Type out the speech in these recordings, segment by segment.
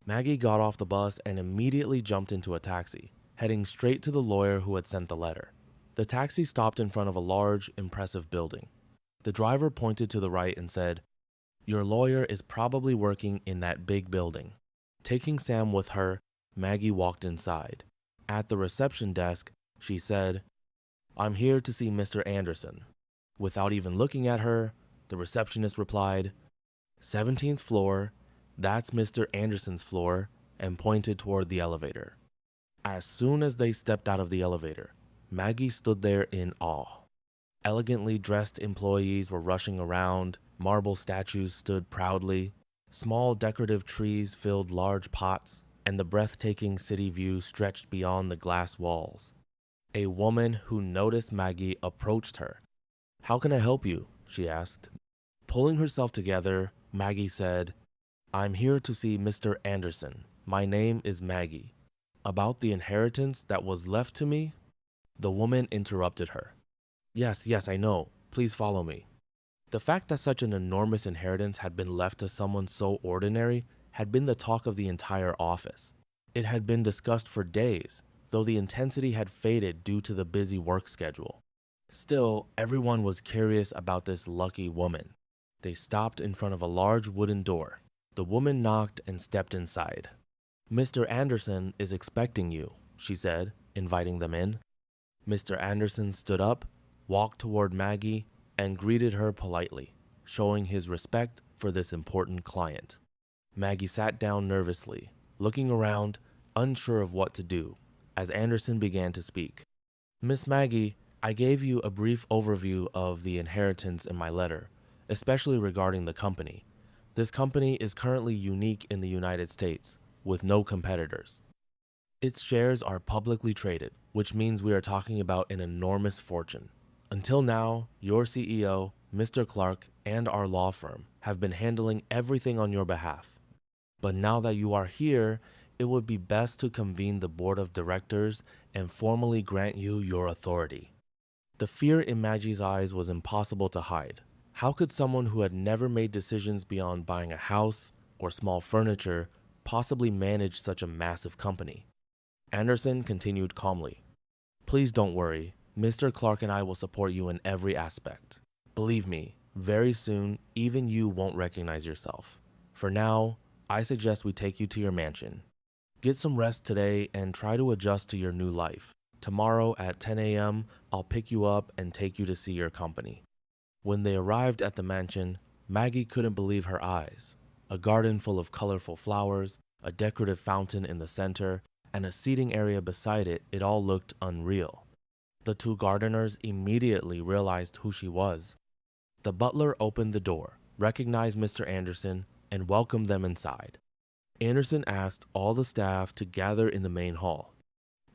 Maggie got off the bus and immediately jumped into a taxi, heading straight to the lawyer who had sent the letter. The taxi stopped in front of a large, impressive building. The driver pointed to the right and said, "Your lawyer is probably working in that big building." Taking Sam with her, Maggie walked inside. At the reception desk, she said, "I'm here to see Mr. Anderson." Without even looking at her, the receptionist replied, "17th floor, that's Mr. Anderson's floor," and pointed toward the elevator. As soon as they stepped out of the elevator, Maggie stood there in awe. Elegantly dressed employees were rushing around, marble statues stood proudly, small decorative trees filled large pots, and the breathtaking city view stretched beyond the glass walls. A woman who noticed Maggie approached her. "How can I help you?" she asked. Pulling herself together, Maggie said, "I'm here to see Mr. Anderson. My name is Maggie. About the inheritance that was left to me?" The woman interrupted her. Yes, I know. Please follow me." The fact that such an enormous inheritance had been left to someone so ordinary had been the talk of the entire office. It had been discussed for days, though the intensity had faded due to the busy work schedule. Still, everyone was curious about this lucky woman. They stopped in front of a large wooden door. The woman knocked and stepped inside. "Mr. Anderson is expecting you," she said, inviting them in. Mr. Anderson stood up, walked toward Maggie, and greeted her politely, showing his respect for this important client. Maggie sat down nervously, looking around, unsure of what to do, as Anderson began to speak. "Miss Maggie, I gave you a brief overview of the inheritance in my letter, especially regarding the company. This company is currently unique in the United States, with no competitors. Its shares are publicly traded, which means we are talking about an enormous fortune. Until now, your CEO, Mr. Clark, and our law firm have been handling everything on your behalf. But now that you are here, it would be best to convene the board of directors and formally grant you your authority." The fear in Maggie's eyes was impossible to hide. How could someone who had never made decisions beyond buying a house or small furniture possibly manage such a massive company? Anderson continued calmly. "Please don't worry. Mr. Clark and I will support you in every aspect. Believe me, very soon, even you won't recognize yourself. For now, I suggest we take you to your mansion. Get some rest today and try to adjust to your new life. Tomorrow at 10 a.m., I'll pick you up and take you to see your company." When they arrived at the mansion, Maggie couldn't believe her eyes. A garden full of colorful flowers, a decorative fountain in the center, and a seating area beside it, it all looked unreal. The two gardeners immediately realized who she was. The butler opened the door, recognized Mr. Anderson, and welcomed them inside. Anderson asked all the staff to gather in the main hall.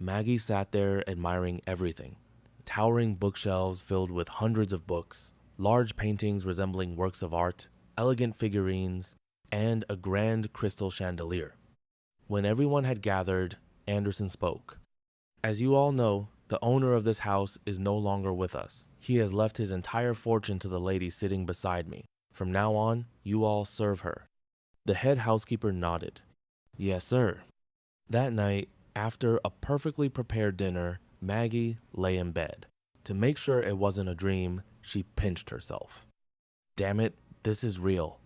Maggie sat there admiring everything. Towering bookshelves filled with hundreds of books, large paintings resembling works of art, elegant figurines, and a grand crystal chandelier. When everyone had gathered, Anderson spoke. "As you all know, the owner of this house is no longer with us. He has left his entire fortune to the lady sitting beside me. From now on, you all serve her." The head housekeeper nodded. "Yes, sir." That night, after a perfectly prepared dinner, Maggie lay in bed. To make sure it wasn't a dream, she pinched herself. Damn it, this is real.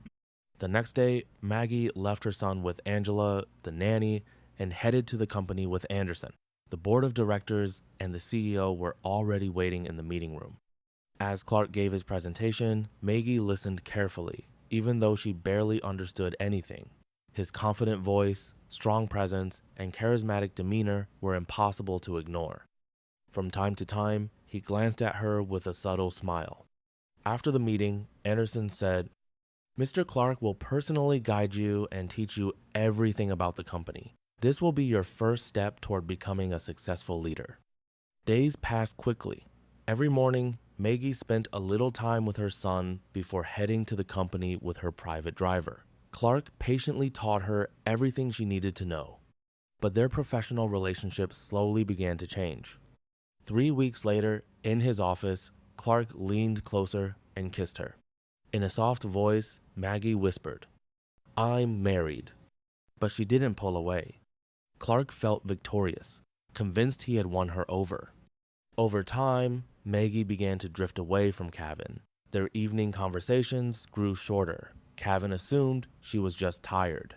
The next day, Maggie left her son with Angela, the nanny, and headed to the company with Anderson. The board of directors and the CEO were already waiting in the meeting room. As Clark gave his presentation, Maggie listened carefully, even though she barely understood anything. His confident voice, strong presence, and charismatic demeanor were impossible to ignore. From time to time, he glanced at her with a subtle smile. After the meeting, Anderson said, "Mr. Clark will personally guide you and teach you everything about the company. This will be your first step toward becoming a successful leader." Days passed quickly. Every morning, Maggie spent a little time with her son before heading to the company with her private driver. Clark patiently taught her everything she needed to know. But their professional relationship slowly began to change. 3 weeks later, in his office, Clark leaned closer and kissed her. In a soft voice, Maggie whispered, "I'm married." but she didn't pull away. Clark felt victorious, convinced he had won her over. Over time, Maggie began to drift away from Cavan. Their evening conversations grew shorter. Cavan assumed she was just tired.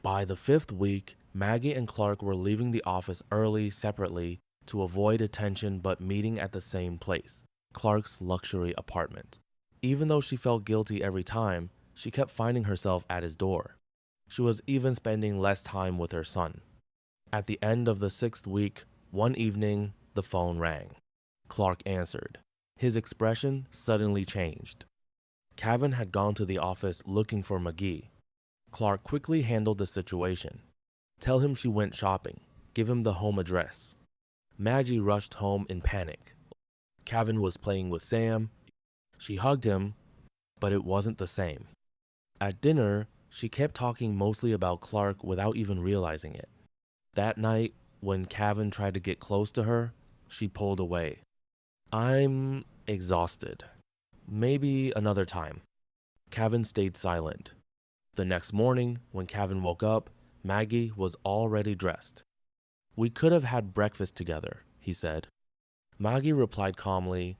By the 5th week, Maggie and Clark were leaving the office early separately to avoid attention but meeting at the same place, Clark's luxury apartment. Even though she felt guilty every time, she kept finding herself at his door. She was even spending less time with her son. At the end of the 6th week, one evening, the phone rang. Clark answered. His expression suddenly changed. Cavan had gone to the office looking for McGee. Clark quickly handled the situation. Tell him she went shopping. Give him the home address. Maggie rushed home in panic. Cavan was playing with Sam. She hugged him, but it wasn't the same. At dinner, she kept talking mostly about Clark without even realizing it. That night, when Cavan tried to get close to her, she pulled away. I'm exhausted. Maybe another time. Cavan stayed silent. The next morning, when Cavan woke up, Maggie was already dressed. We could have had breakfast together, he said. Maggie replied calmly,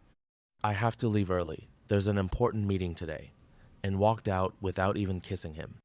I have to leave early. There's an important meeting today, and walked out without even kissing him.